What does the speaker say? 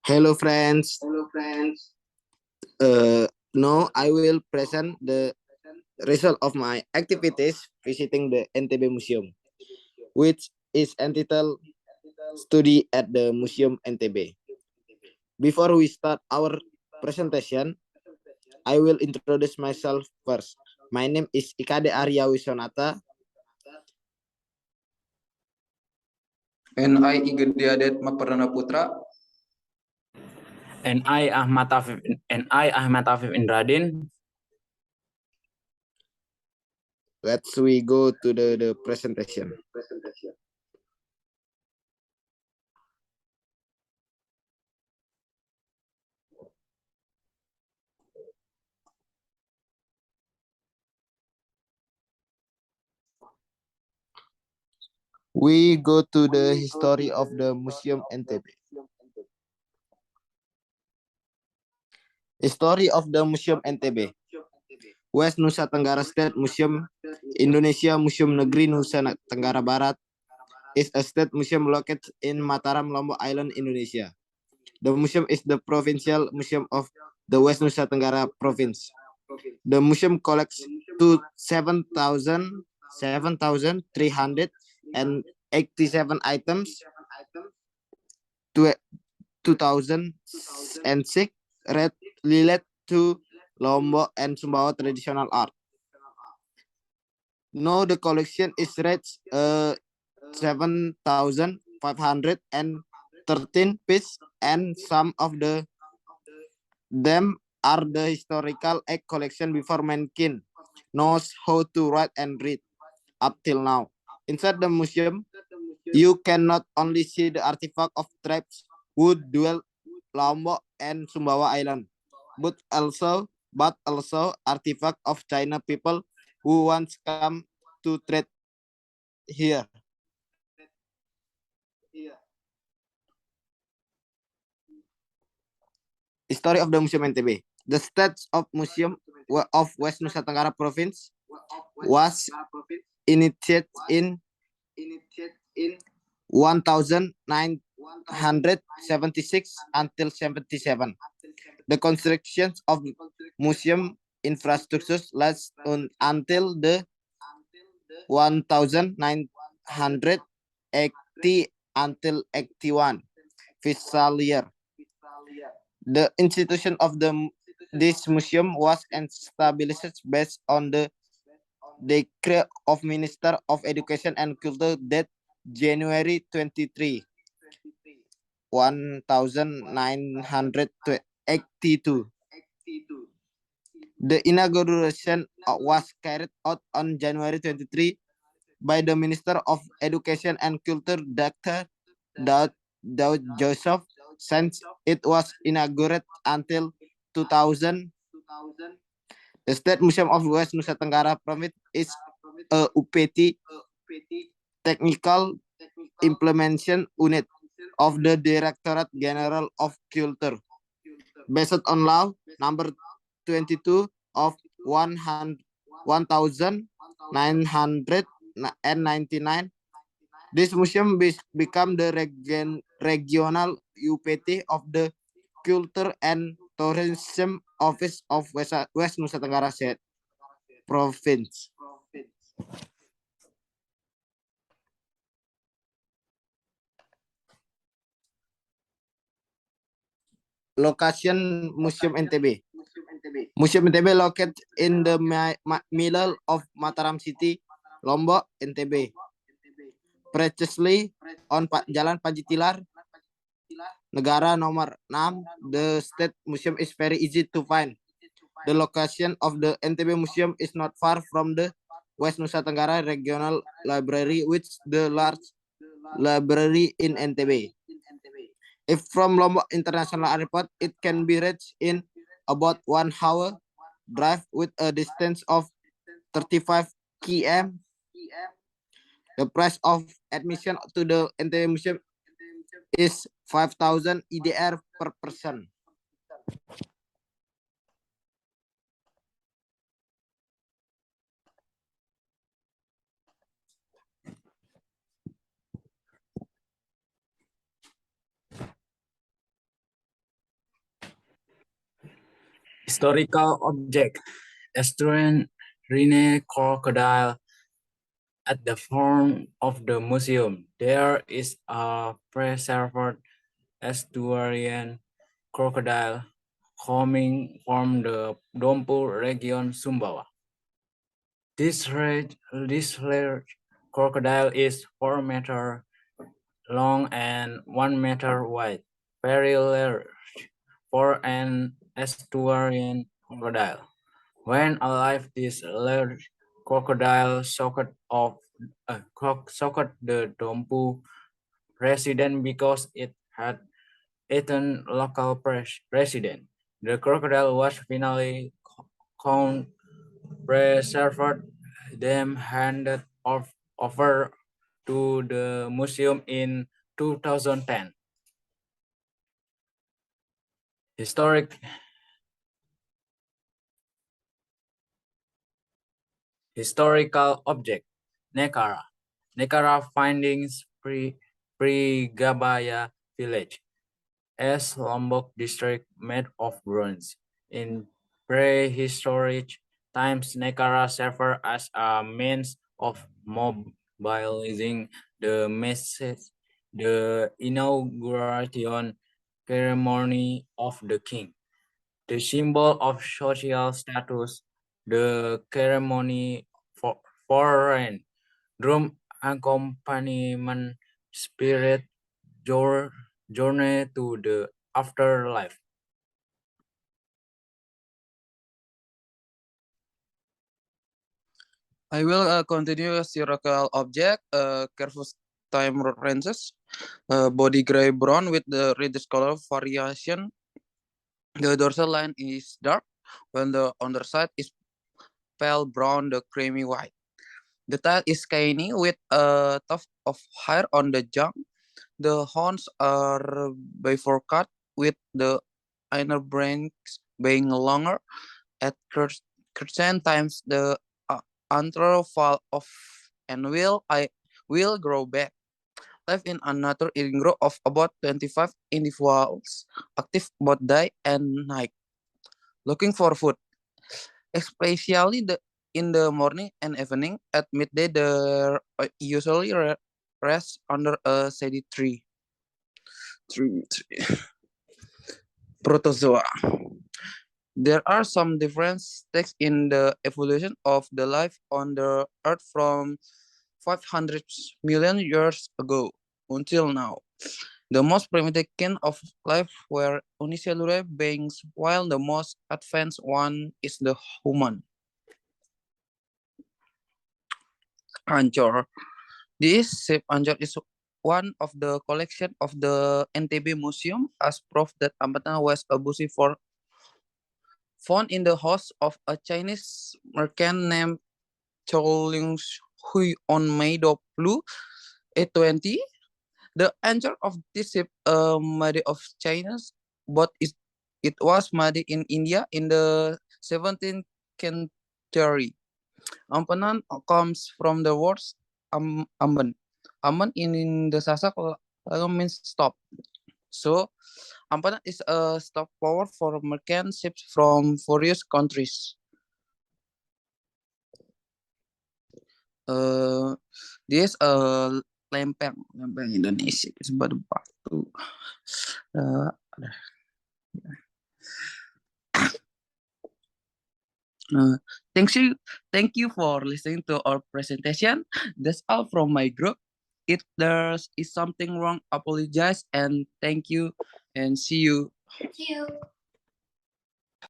Hello, friends. Uh, Now I will present the result of my activities visiting the NTB Museum, which is entitled Study at the Museum NTB. Before we start our presentation, I will introduce myself first. My name is Ikade Arya Wisonata. And I Igediadet Makpardana Putra. And I Ahmad Afif Indradin. Let's we go to the presentation. We go to the history of the Museum NTB. History of the Museum NTB. West Nusa Tenggara State Museum, Indonesia Museum Negeri Nusa Tenggara Barat, is a state museum located in Mataram, Lombok Island, Indonesia. The museum is the provincial museum of the West Nusa Tenggara Province. The museum collects 7,387 items, 2006 related to Lombok and Sumbawa traditional art. Now the collection is reached 7,513 pieces, and some of them are the historical egg collection before mankind knows how to write and read up till now. Inside the museum, you can not only see the artifact of tribes who dwell Lombok and Sumbawa Island, but also artifact of China people who once come to trade here. History of the Museum NTB. The state of Museum of West Nusa Tenggara Province was initiated in 1976 until 77. The construction of museum infrastructure lasts until the 1980 until 81 fiscal year. The institution of this museum was established based on the decree of Minister of Education and Culture that January 23, 1982. The inauguration was carried out on January 23 by the Minister of Education and Culture, Dr. Daud Joseph. Since it was inaugurated until 2000, the State Museum of West Nusa Tenggara Province is a UPT Technical Implementation Unit of the Directorate General of Culture, based on Law Number 22 of 1999. This museum became the regional UPT of the Culture and Tourism Office of West Nusa Tenggara State Province. Location Museum NTB. Museum NTB located in the middle of Mataram City, Lombok, NTB. Precisely on Jalan Panji Tilar, Negara nomor 6. The State Museum is very easy to find. The location of the NTB Museum is not far from the West Nusa Tenggara Regional Library, which is the large library in NTB. If from Lombok International Airport, it can be reached in about 1 hour drive with a distance of 35 km. The price of admission to the NTB Museum is 5,000 IDR per person. Historical object. Estuarine crocodile. At the front of the museum, there is a preserved estuarine crocodile coming from the Dompu region, Sumbawa. This large crocodile is 4 meters long and 1 meter wide, very large for an estuarine crocodile. When alive, this large crocodile socked the Dompu resident because it had eaten local resident. The crocodile was finally preserved, then handed over to the museum in 2010. Historical object. Nekara. Nekara findings pre-Gabaya village. As Lombok district made of bronze. In prehistoric times, Nekara served as a means of mobilizing the message, the inauguration ceremony of the king, the symbol of social status, the ceremony for foreign drum accompaniment, spirit journey to the afterlife. I will continue historical object, Kerfus time ranges, body gray brown with the reddish color variation. The dorsal line is dark, when the underside is pale brown, the creamy white. The tail is skinny with a tuft of hair on the junk. The horns are bifurcate with the inner branch being longer. At certain times, the antler fall off and will grow back. Live in another eating group of about 25 individuals, active both day and night, looking for food, especially in the morning and evening. At midday, they usually rest under a shady tree. Protozoa. There are some different stakes in the evolution of the life on the Earth from 500 million years ago until now. The most primitive kind of life were unicellular beings, while the most advanced one is the human. Anchor. This ship anchor is one of the collection of the NTB Museum as proof that Ampatana was a bussy for found in the house of a Chinese merchant named Chou Ling Hui on May 20, 820. The anchor of this ship, made of Chinese, but it was made in India in the 17th century. Ampenan comes from the words amben. Amben in the Sasak means stop. So Ampenan is a stop power for merchant ships from various countries. This lempeng Indonesia sebagai batu. Thank you for listening to our presentation. That's all from my group. If there is something wrong, apologize and thank you and see you. See you.